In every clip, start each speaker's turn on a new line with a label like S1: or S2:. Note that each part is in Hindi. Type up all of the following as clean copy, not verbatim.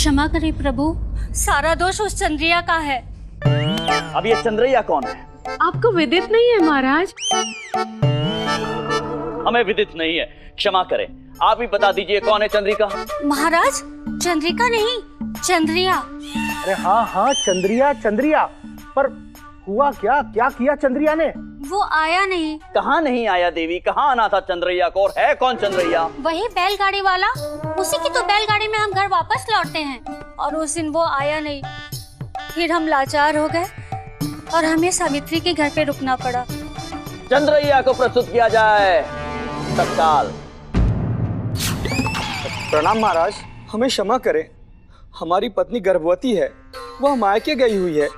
S1: क्षमा करें प्रभु, सारा दोष उस चंद्रिया का है।
S2: अब ये चंद्रिया कौन है?
S3: आपको विदित नहीं है महाराज?
S2: हमें विदित नहीं है, क्षमा करें। आप ही बता दीजिए कौन है चंद्रिका?
S1: महाराज, चंद्रिका नहीं, चंद्रिया।
S4: अरे हाँ चंद्रिया चंद्रिया, पर हुआ क्या? क्या किया चंद्रिया ने?
S1: वो आया नहीं।
S2: कहाँ नहीं आया देवी? कहाँ आना था चंद्रिया को? और है कौन चंद्रिया?
S1: वही बैलगाड़ी वाला, उसी की तो बैलगाड़ी में हम घर वापस लौटते हैं। और उस दिन वो आया नहीं, फिर हम लाचार हो गए और हमें सावित्री के घर पे रुकना पड़ा।
S2: चंद्रिया को प्रस्तुत किया जाए तत्काल।
S5: प्रणाम महाराज, हमें क्षमा करें। हमारी पत्नी गर्भवती है, वह मायके गई हुई है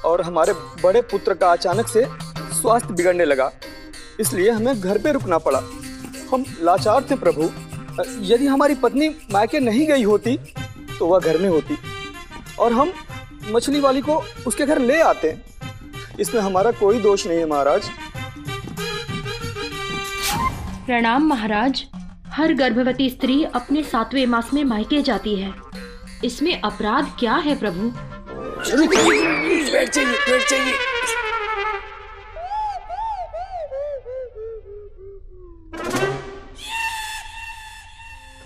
S5: और हमारे बड़े पुत्र का अचानक से स्वास्थ्य बिगड़ने लगा, इसलिए हमें घर पे रुकना पड़ा। हम लाचार थे प्रभु। यदि हमारी पत्नी मायके नहीं गई होती तो वह घर में होती और हम मछली वाली को उसके घर ले आते। इसमें हमारा कोई दोष नहीं है महाराज।
S3: प्रणाम महाराज, हर गर्भवती स्त्री अपने 7वें मास में मायके जाती है, इसमें अपराध क्या है प्रभु?
S5: बैठ जाइए।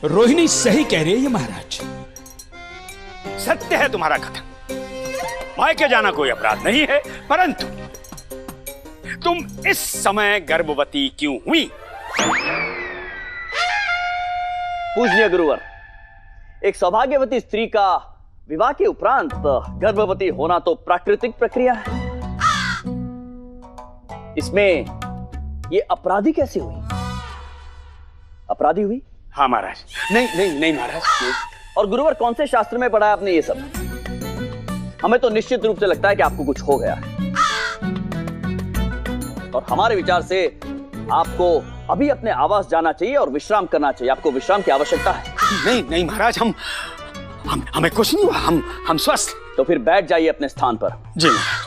S6: रोहिणी सही कह रही है महाराज।
S7: सत्य है तुम्हारा कथन, मायके जाना कोई अपराध नहीं है, परंतु तुम इस समय गर्भवती क्यों हुई?
S2: पूजनीय गुरुवर, एक सौभाग्यवती स्त्री का विवाह के उपरांत गर्भवती होना तो प्राकृतिक प्रक्रिया है। इसमें ये अपराधी कैसे हुई? अपराधी हुई?
S7: हाँ महाराज। नहीं महाराज।
S2: और गुरुवर, कौन से शास्त्र में पढ़ा है आपने ये सब? हमें तो निश्चित रूप से लगता है कि आपको कुछ हो गया है और हमारे विचार से आपको अभी अपने आवास जाना चाहिए और विश्राम करना चाहिए। आपको विश्राम की आवश्यकता है।
S7: नहीं महाराज, हमें कुछ नहीं हुआ, हम स्वस्थ।
S2: तो फिर बैठ जाइए अपने स्थान पर।
S7: जी महाराज।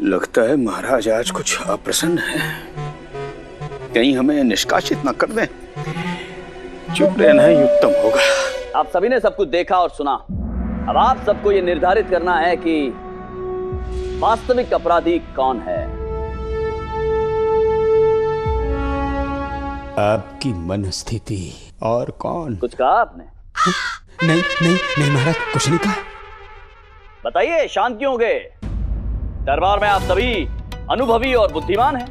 S7: लगता है महाराज आज कुछ अप्रसन्न है, कहीं हमें निष्कासित न कर दें। चुप रहना ही उत्तम होगा।
S2: आप सभी ने सब कुछ देखा और सुना। अब आप सबको ये निर्धारित करना है कि वास्तविक अपराधी कौन है।
S6: आपकी मन स्थिति और कौन?
S2: कुछ कहा आपने?
S6: नहीं महाराज, कुछ नहीं कहा।
S2: बताइए, शांत क्यों हो गए? दरबार में आप सभी अनुभवी और बुद्धिमान हैं।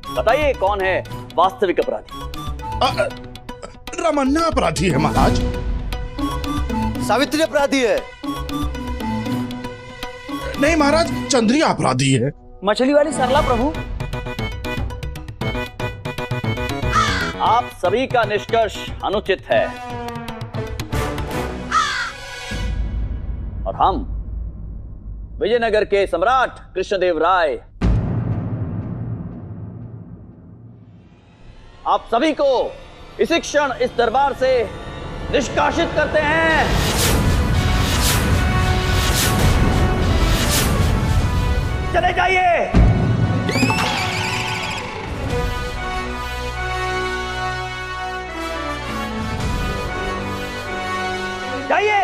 S2: बताइए कौन है वास्तविक अपराधी?
S8: रमन्ना अपराधी है महाराज।
S9: सावित्री अपराधी है।
S8: नहीं महाराज, चंद्रिया अपराधी है।
S2: मछली वाली सरला प्रभु। आप सभी का निष्कर्ष अनुचित है और हम विजयनगर के सम्राट कृष्णदेव राय आप सभी को इसी क्षण इस दरबार से निष्कासित करते हैं। चले जाइए। जाइए।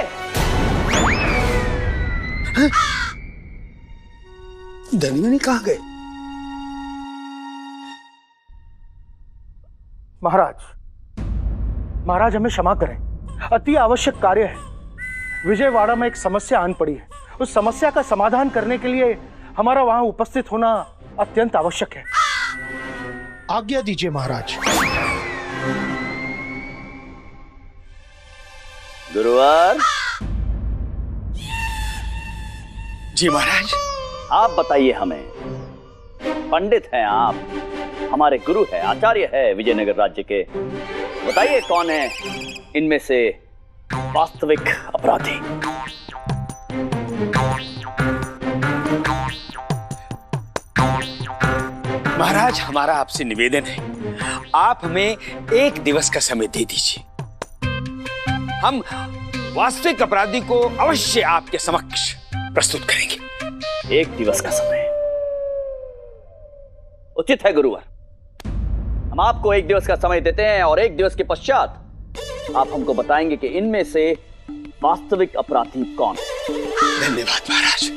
S5: धनिया कहाँ गए?
S4: महाराज हमें क्षमा करें, अति आवश्यक कार्य है। विजयवाड़ा में एक समस्या आन पड़ी है, उस समस्या का समाधान करने के लिए हमारा वहां उपस्थित होना अत्यंत आवश्यक है।
S8: आज्ञा दीजिए महाराज।
S2: गुरुवर।
S7: जी महाराज।
S2: आप बताइए हमें, पंडित हैं आप, हमारे गुरु है, आचार्य है विजयनगर राज्य के। बताइए कौन है इनमें से वास्तविक अपराधी?
S7: महाराज, हमारा आपसे निवेदन है, आप हमें 1 दिवस का समय दे दीजिए। हम वास्तविक अपराधी को अवश्य आपके समक्ष प्रस्तुत करेंगे।
S2: 1 दिवस का समय उचित है गुरुवर। हम आपको 1 दिवस का समय देते हैं और 1 दिवस के पश्चात आप हमको बताएंगे कि इनमें से वास्तविक अपराधी कौन है।
S7: धन्यवाद महाराज।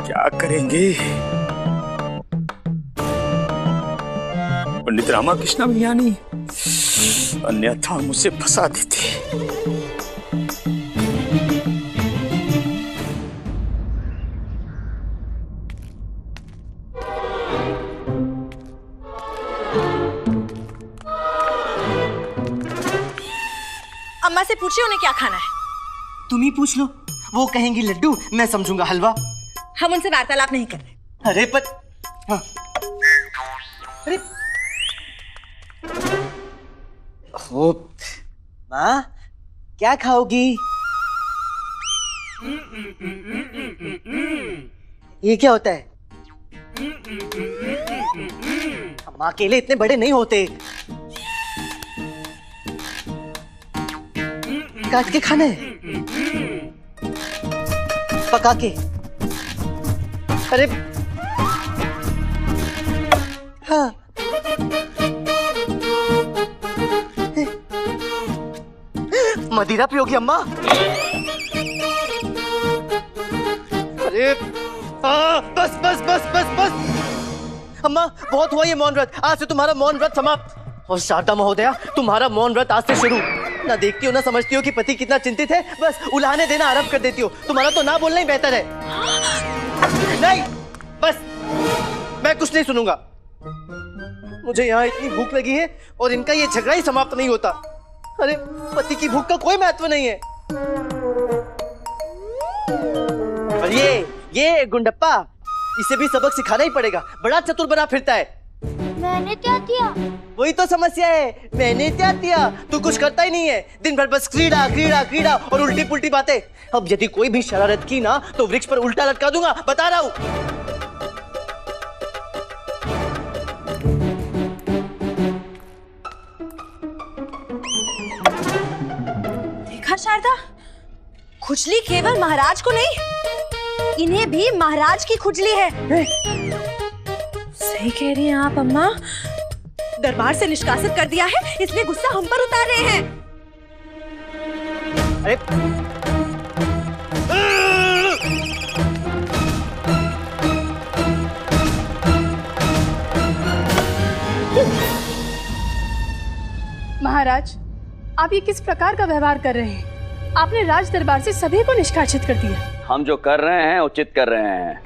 S7: क्या करेंगे? पंडित रामाकृष्ण भी यहाँ नहीं, अन्यथा मुझे फंसा देते।
S9: अम्मा से पूछिए उन्हें क्या खाना है।
S10: तुम ही पूछ लो, वो कहेंगी लड्डू, मैं समझूंगा हलवा।
S9: हम उनसे वार्तालाप नहीं कर रहे।
S10: अरे पर हाँ। अरे ओ माँ, क्या खाओगी? ये क्या होता है? माँ अकेले इतने बड़े नहीं होते, काट के खाना है, पका के। अरे हाँ, मदिरा पियोगी अम्मा? अरे बस बस बस बस बस अम्मा, बहुत हुआ ये मौन व्रत। आज से तुम्हारा मौन व्रत समाप्त। और शारदा महोदया, तुम्हारा मौन व्रत आज से शुरू। ना देखती हो ना समझती हो कि पति कितना चिंतित है, बस उलाहने देना आरंभ कर देती हो। तुम्हारा तो ना बोलना ही बेहतर है। नहीं, बस मैं कुछ नहीं सुनूंगा। मुझे यहाँ इतनी भूख लगी है और इनका ये झगड़ा ही समाप्त नहीं होता। अरे पति की भूख का कोई महत्व नहीं है। और ये गुंडप्पा, इसे भी सबक सिखाना ही पड़ेगा। बड़ा चतुर बना फिरता है।
S1: मैंने क्या किया?
S10: वही तो समस्या है, मैंने क्या किया? तू कुछ करता ही नहीं है, दिन भर बस क्रीड़ा क्रीड़ा क्रीड़ा और उल्टी पुल्टी बातें। अब यदि कोई भी शरारत की ना तो वृक्ष पर उल्टा लटका दूंगा, बता रहा हूं।
S9: देखा शारदा, खुजली केवल महाराज को नहीं, इन्हें भी महाराज की खुजली है। सही कह रही हैं आप अम्मा। दरबार से निष्कासित कर दिया है, इसलिए गुस्सा हम पर उतार रहे हैं।
S10: अरे
S11: महाराज, आप ये किस प्रकार का व्यवहार कर रहे हैं? आपने राज दरबार से सभी को निष्कासित कर दिया।
S2: हम जो कर रहे हैं उचित कर रहे हैं।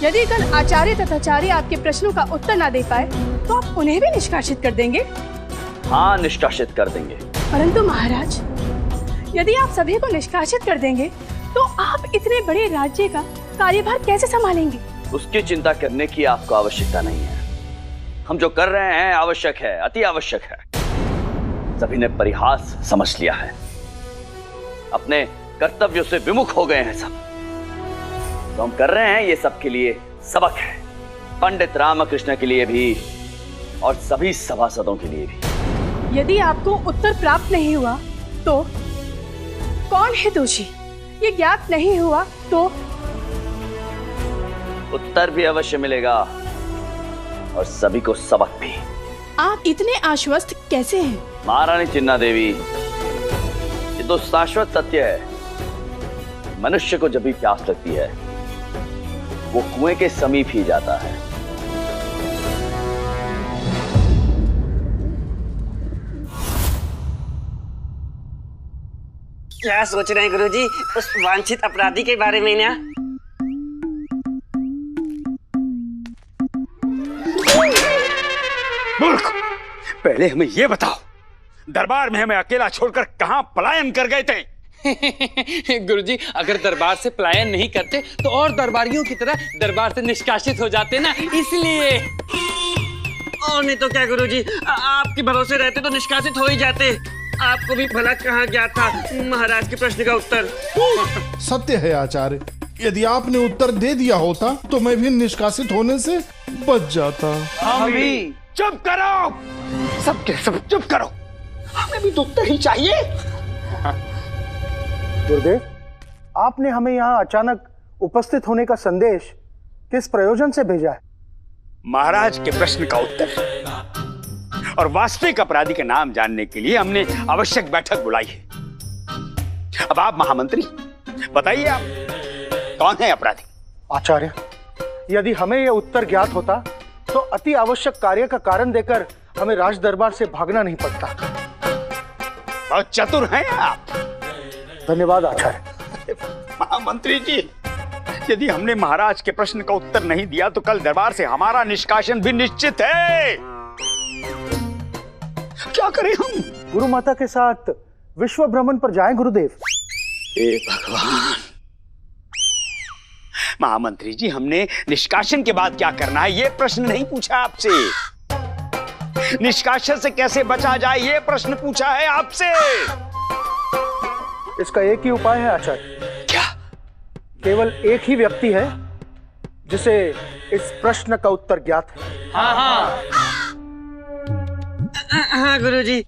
S11: यदि कल आचार्य तथाचार्य आपके प्रश्नों का उत्तर ना दे पाए तो आप उन्हें भी निष्कासित कर देंगे?
S2: हाँ, निष्कासित कर देंगे।
S11: परंतु महाराज, यदि आप सभी को निष्कासित कर देंगे तो आप इतने बड़े राज्य का कार्यभार कैसे संभालेंगे?
S2: उसकी चिंता करने की आपको आवश्यकता नहीं है। हम जो कर रहे हैं आवश्यक है, अति आवश्यक है। सभी ने परिहास समझ लिया है, अपने कर्तव्यों से विमुख हो गए हैं सब। तो हम कर रहे हैं ये सबके लिए सबक है, पंडित रामकृष्ण के लिए भी और सभी सभासदों के लिए भी।
S11: यदि आपको उत्तर प्राप्त नहीं हुआ तो कौन है दोषी? ये ज्ञात नहीं हुआ तो
S2: उत्तर भी अवश्य मिलेगा और सभी को सबक भी।
S11: आप इतने आश्वस्त कैसे हैं?
S2: महारानी चिन्ना देवी, ये तो शाश्वत सत्य है। मनुष्य को जब भी प्यास लगती है वो कुएं के समीप ही जाता है।
S10: क्या सोच रहे हैं गुरुजी उस वांछित अपराधी के बारे में ना?
S7: मूर्ख, पहले हमें ये बताओ, दरबार में हमें अकेला छोड़कर कहां पलायन कर गए थे?
S12: गुरुजी, अगर दरबार से पलायन नहीं करते तो और दरबारियों की तरह दरबार से निष्कासित हो जाते ना, इसलिए।
S10: और नहीं तो क्या गुरुजी, आपके भरोसे रहते तो निष्कासित हो ही जाते। आपको भी भला कहाँ गया था महाराज के प्रश्न का उत्तर।
S8: सत्य है आचार्य, यदि आपने उत्तर दे दिया होता तो मैं भी निष्कासित होने से बच जाता।
S10: हम भी।
S7: चुप करो, सबके सब चुप करो, हमें भी तो उत्तर ही चाहिए।
S4: गुरुदेव, आपने हमें यहाँ अचानक उपस्थित होने का संदेश किस प्रयोजन से भेजा है?
S7: महाराज के प्रश्न का उत्तर और वास्तविक अपराधी का नाम जानने के लिए हमने आवश्यक बैठक बुलाई है। अब आप महामंत्री बताइए, आप कौन है अपराधी?
S4: आचार्य, यदि हमें यह उत्तर ज्ञात होता तो अति आवश्यक कार्य का कारण देकर हमें राज दरबार से भागना नहीं पड़ता।
S7: बहुत चतुर हैं आप।
S4: धन्यवाद आचार्य।
S7: महामंत्री जी, यदि हमने महाराज के प्रश्न का उत्तर नहीं दिया तो कल दरबार से हमारा निष्कासन भी निश्चित है। क्या करें हम?
S4: गुरु माता के साथ विश्व भ्रमण पर जाएं गुरुदेव।
S7: हे भगवान। महामंत्री जी, हमने निष्कासन के बाद क्या करना है ये प्रश्न नहीं पूछा आपसे। निष्कासन से कैसे बचा जाए ये प्रश्न पूछा है आपसे।
S4: इसका एक ही उपाय है आचार्य।
S7: क्या?
S4: केवल एक ही व्यक्ति है जिसे इस प्रश्न का उत्तर ज्ञात है।
S10: हाँ गुरुजी,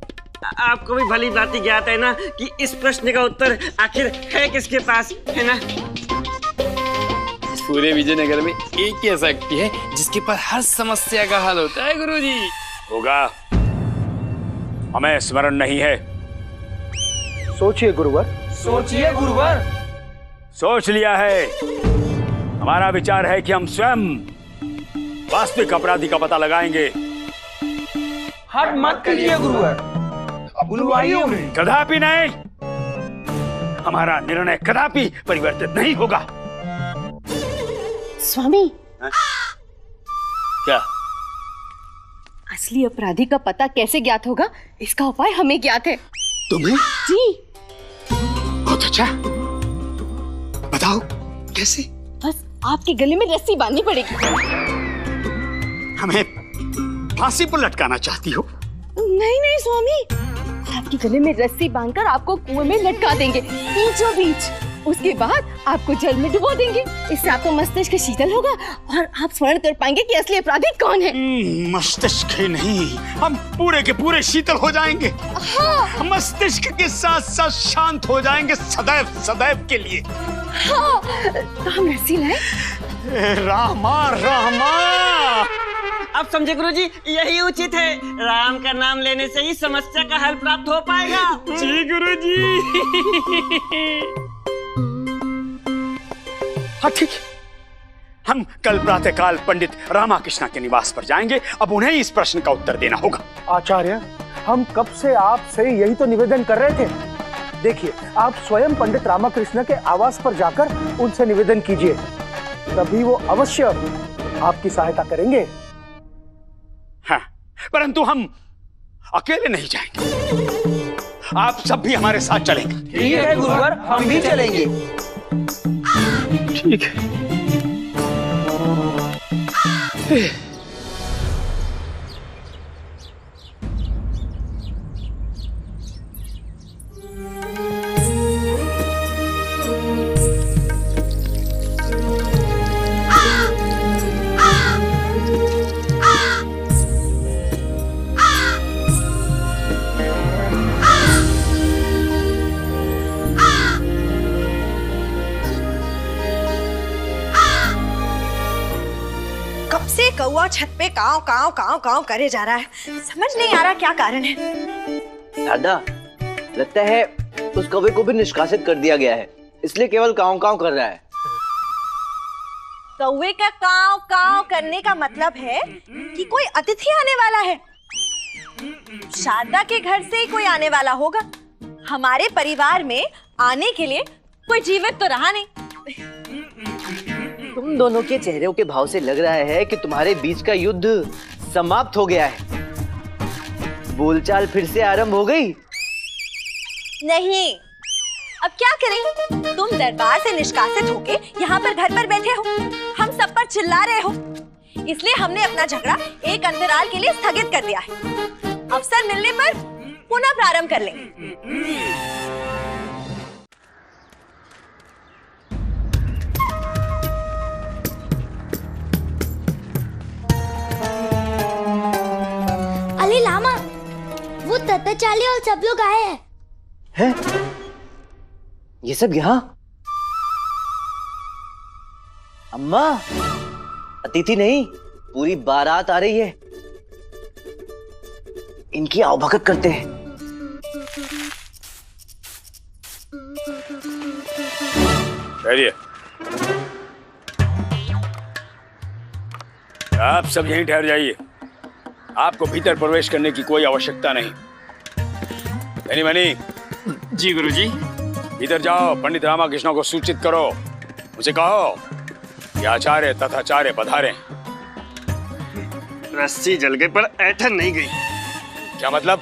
S10: आपको भी भली भांति ज्ञात है ना कि इस प्रश्न का उत्तर आखिर है किसके पास, है ना?
S12: पूरे विजयनगर में एक ही ऐसा व्यक्ति है जिसके पास हर समस्या का हल होता है गुरुजी।
S7: होगा, हमें स्मरण नहीं है।
S4: सोचिए गुरुवर।
S5: सोचिए गुरुवर।
S7: सोच लिया है। हमारा विचार है कि हम स्वयं वास्तविक अपराधी का पता लगाएंगे।
S5: हट मत करिए गुरुवर, बुलवाइए उन्हें।
S7: कदापि नहीं। हमारा निर्णय कदापि परिवर्तित नहीं होगा।
S9: स्वामी,
S7: क्या?
S9: असली अपराधी का पता कैसे ज्ञात होगा, इसका उपाय हमें ज्ञात है।
S7: तुम्हें?
S9: जी।
S7: बहुत अच्छा, बताओ कैसे?
S9: बस आपके गले में रस्सी बांधनी पड़ेगी।
S7: हमें फांसी पर लटकाना चाहती हो?
S9: नहीं नहीं स्वामी, आपके गले में रस्सी बांधकर आपको कुएं में लटका देंगे बीचों बीच। उसके बाद आपको जल में डुबो देंगे। इससे आपका मस्तिष्क शीतल होगा और आप स्मरण कर पाएंगे कि असली अपराधी कौन है।
S7: मस्तिष्क ही नहीं, हम पूरे के पूरे शीतल हो जाएंगे।
S9: हाँ।
S7: मस्तिष्क के साथ साथ शांत हो जाएंगे सदैव सदैव के लिए।
S9: हाँ। तो हम रस्सी लाएं?
S7: रामा रामा।
S10: अब समझे गुरुजी, यही उचित है। राम का नाम लेने से ही समस्या का हल प्राप्त हो पाएगा।
S7: जी गुरुजी। हाँ ठीक है, हम कल प्रातःकाल पंडित रामाकृष्ण के निवास पर जाएंगे। अब उन्हें इस प्रश्न का उत्तर देना होगा।
S4: आचार्य, हम कब से आपसे यही तो निवेदन कर रहे थे। देखिए, आप स्वयं पंडित रामाकृष्ण के आवास पर जाकर उनसे निवेदन कीजिए, तभी वो अवश्य आपकी सहायता करेंगे।
S7: हाँ, परंतु हम अकेले नहीं जाएंगे। आप सब भी हमारे साथ चलेंगे।
S5: ठीक है गुरुवर, हम भी चलेंगे।
S7: ठीक है।
S9: कौवा छत पे काव काव काव काव करे जा रहा है। समझ नहीं आ रहा क्या कारण है।
S10: दादा, लगता है उस कौवे को भी निष्कासित कर दिया गया है, इसलिए केवल काव काव कर रहा है।
S9: कौवे का काव काव करने का मतलब है कि कोई अतिथि आने वाला है। शारदा के घर से ही कोई आने वाला होगा। हमारे परिवार में आने के लिए कोई जीवित तो रहा नहीं।
S10: तुम दोनों के चेहरों के भाव से लग रहा है कि तुम्हारे बीच का युद्ध समाप्त हो गया है। बोलचाल फिर से आरंभ हो गई।
S9: नहीं, अब क्या करें? तुम दरबार से निष्कासित होके यहाँ पर घर पर बैठे हो, हम सब पर चिल्ला रहे हो, इसलिए हमने अपना झगड़ा एक अंतराल के लिए स्थगित कर दिया है। अवसर मिलने पर पुनः प्रारंभ कर लेंगे।
S13: अली लामा, वो तत्ताचार्य और सब लोग आए हैं।
S10: हैं? ये सब यहाँ? अम्मा, अतिथि नहीं, पूरी बारात आ रही है। इनकी आवभगत करते हैं।
S7: चलिए, आप सब यहीं ठहर जाइए। आपको भीतर प्रवेश करने की कोई आवश्यकता नहीं। मनी,
S12: जी गुरुजी।
S7: भीतर जाओ, पंडित रामाकृष्ण को सूचित करो, मुझे कहो कि आचार्य तथा आचार्य पधारे।
S12: रस्सी जल गई पर ऐठन नहीं गई।
S7: क्या मतलब?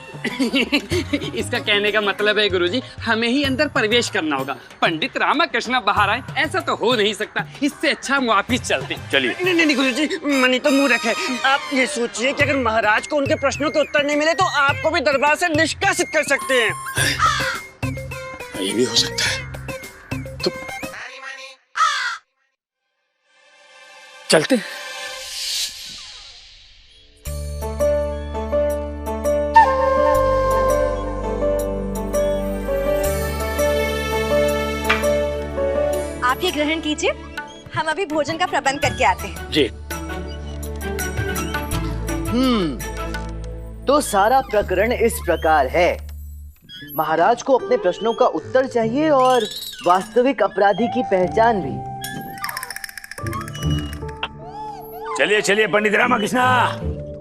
S12: इसका कहने का मतलब है गुरुजी, हमें ही अंदर प्रवेश करना होगा। पंडित रामाकृष्ण बाहर आए, ऐसा तो हो नहीं सकता। इससे अच्छा हम वापिस चलते हैं।
S7: चलिए।
S12: नहीं गुरुजी, मनी तो मूर्ख है। आप ये सोचिए कि अगर महाराज को उनके प्रश्नों के उत्तर नहीं मिले तो आपको भी दरबार से निष्कासित कर सकते हैं।
S7: ये भी हो सकता है। तो चलते।
S9: आप ये ग्रहण कीजिए, हम अभी भोजन का प्रबंध करके आते हैं।
S7: जी।
S10: तो सारा प्रकरण इस प्रकार है। महाराज को अपने प्रश्नों का उत्तर चाहिए और वास्तविक अपराधी की पहचान भी।
S7: चलिए चलिए पंडित रामाकृष्ण,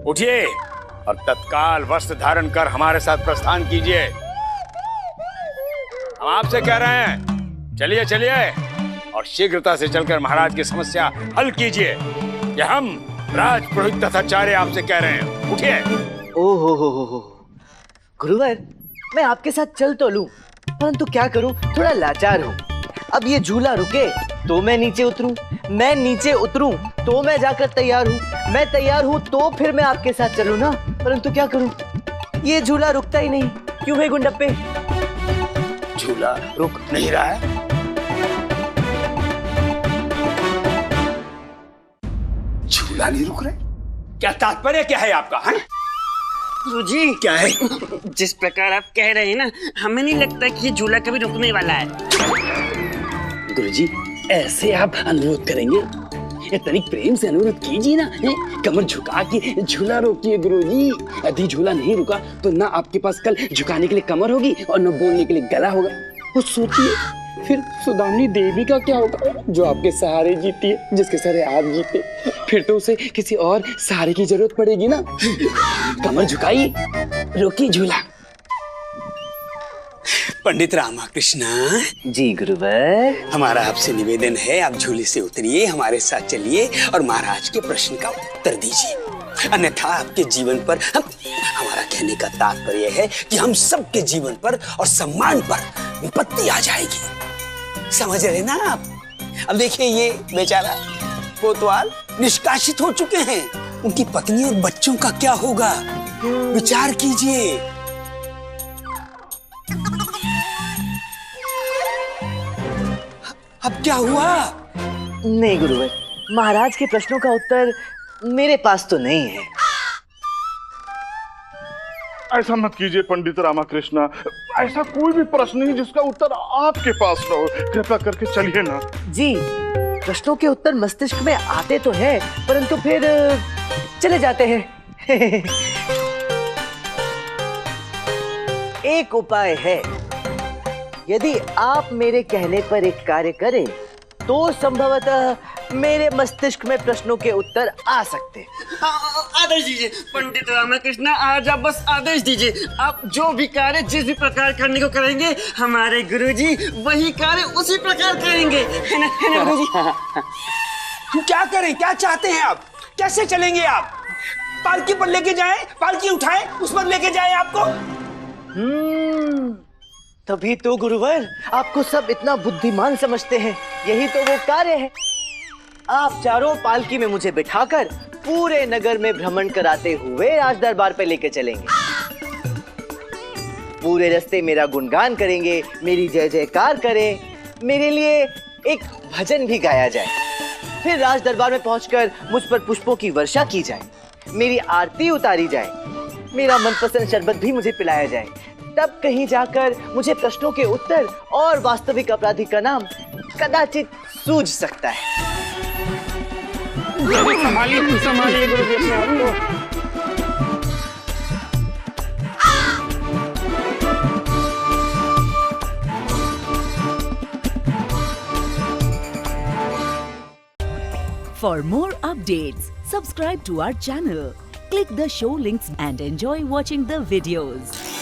S7: उठिए और तत्काल वस्त्र धारण कर हमारे साथ प्रस्थान कीजिए। हम आपसे कह रहे हैं, चलिए चलिए और शीघ्रता से चलकर महाराज की समस्या हल कीजिए। यह हम राजपुरोहित तथा आचार्य आपसे कह रहे हैं, उठिए।
S10: ओहो गुरुवर, मैं आपके साथ चल तो लूं, परंतु क्या करूं, थोड़ा लाचार हूं। अब ये झूला रुके तो मैं नीचे उतरूं, मैं नीचे उतरूं तो मैं जाकर तैयार हूं, मैं तैयार हूं तो फिर मैं आपके साथ चलूं ना, परंतु क्या करूं, ये झूला रुकता ही नहीं। क्यों है गुंडप्पे?
S7: झूला रुक नहीं रहा है। झूला नहीं रुक रहे? क्या तात्पर्य क्या है आपका? है
S12: गुरुजी,
S7: क्या है?
S12: जिस प्रकार आप कह रहे हैं ना, हमें नहीं लगता कि ये झूला कभी रुकने वाला है। गुरुजी, ऐसे आप अनुरोध करेंगे? ये तनिक प्रेम से अनुरोध कीजिए ना, कमर झुका के झूला रोकिए गुरुजी। यदि झूला नहीं रुका तो ना आपके पास कल झुकाने के लिए कमर होगी और न बोलने के लिए गला होगा। वो सोचिए, फिर सुदामनी देवी का क्या होगा, जो आपके सहारे जीती है, जिसके सहारे आप जीते, फिर तो उसे किसी और सहारे की जरूरत पड़ेगी ना। कमर झुकाइए, रोकिए झूला।
S7: पंडित रामाकृष्ण
S10: जी गुरुवर,
S7: हमारा आपसे निवेदन है, आप झूले से उतरिए, हमारे साथ चलिए और महाराज के प्रश्न का उत्तर दीजिए। अन्यथा आपके जीवन पर हमारा कहने का तात्पर्य है कि हम सबके जीवन पर और सम्मान पर विपत्ति आ जाएगी। समझ रहे ना आप? अब देखिए, ये बेचारा कोतवाल निष्कासित हो चुके हैं, उनकी पत्नी और बच्चों का क्या होगा, विचार कीजिए। अब क्या हुआ?
S10: नहीं गुरुवर, महाराज के प्रश्नों का उत्तर मेरे पास तो नहीं है।
S8: ऐसा मत कीजिए पंडित रामाकृष्ण, ऐसा कोई भी प्रश्न नहीं जिसका उत्तर आपके पास न हो। कृपया करके चलिए ना।
S10: जी, प्रश्नों के उत्तर मस्तिष्क में आते तो हैं, परंतु फिर चले जाते हैं। एक उपाय है, यदि आप मेरे कहने पर एक कार्य करें तो संभवतः मेरे मस्तिष्क में प्रश्नों के उत्तर आ सकते हैं।
S12: आदेश दीजिए पंडित रामाकृष्ण, आज आप बस आदेश दीजिए। आप जो भी कार्य जिस भी प्रकार करने को करेंगे, हमारे गुरुजी वही कार्य उसी प्रकार करेंगे, है ना गुरुजी?
S7: क्या करें, क्या चाहते हैं आप? कैसे चलेंगे आप? पालकी पर लेके जाएं, पालकी उठाएं, उस पर लेके जाएं आपको?
S10: तभी तो गुरुवर आपको सब इतना बुद्धिमान समझते हैं। यही तो वो कार्य है। आप चारों पालकी में मुझे बिठाकर पूरे नगर में भ्रमण कराते हुए राज दरबार पे लेके चलेंगे। पूरे रास्ते मेरा गुणगान करेंगे, मेरी जय जयकार करें, मेरे लिए एक भजन भी गाया जाए। फिर राज दरबार में पहुंचकर मुझ पर पुष्पों की वर्षा की जाए, मेरी आरती उतारी जाए, मेरा मनपसंद शरबत भी मुझे पिलाया जाए। तब कहीं जाकर मुझे प्रश्नों के उत्तर और वास्तविक अपराधी का नाम कदाचित सूझ सकता है।
S12: संभालिए गुरुजी अपने आप को।
S14: For more updates, subscribe to our channel, click the show links and enjoy watching the videos.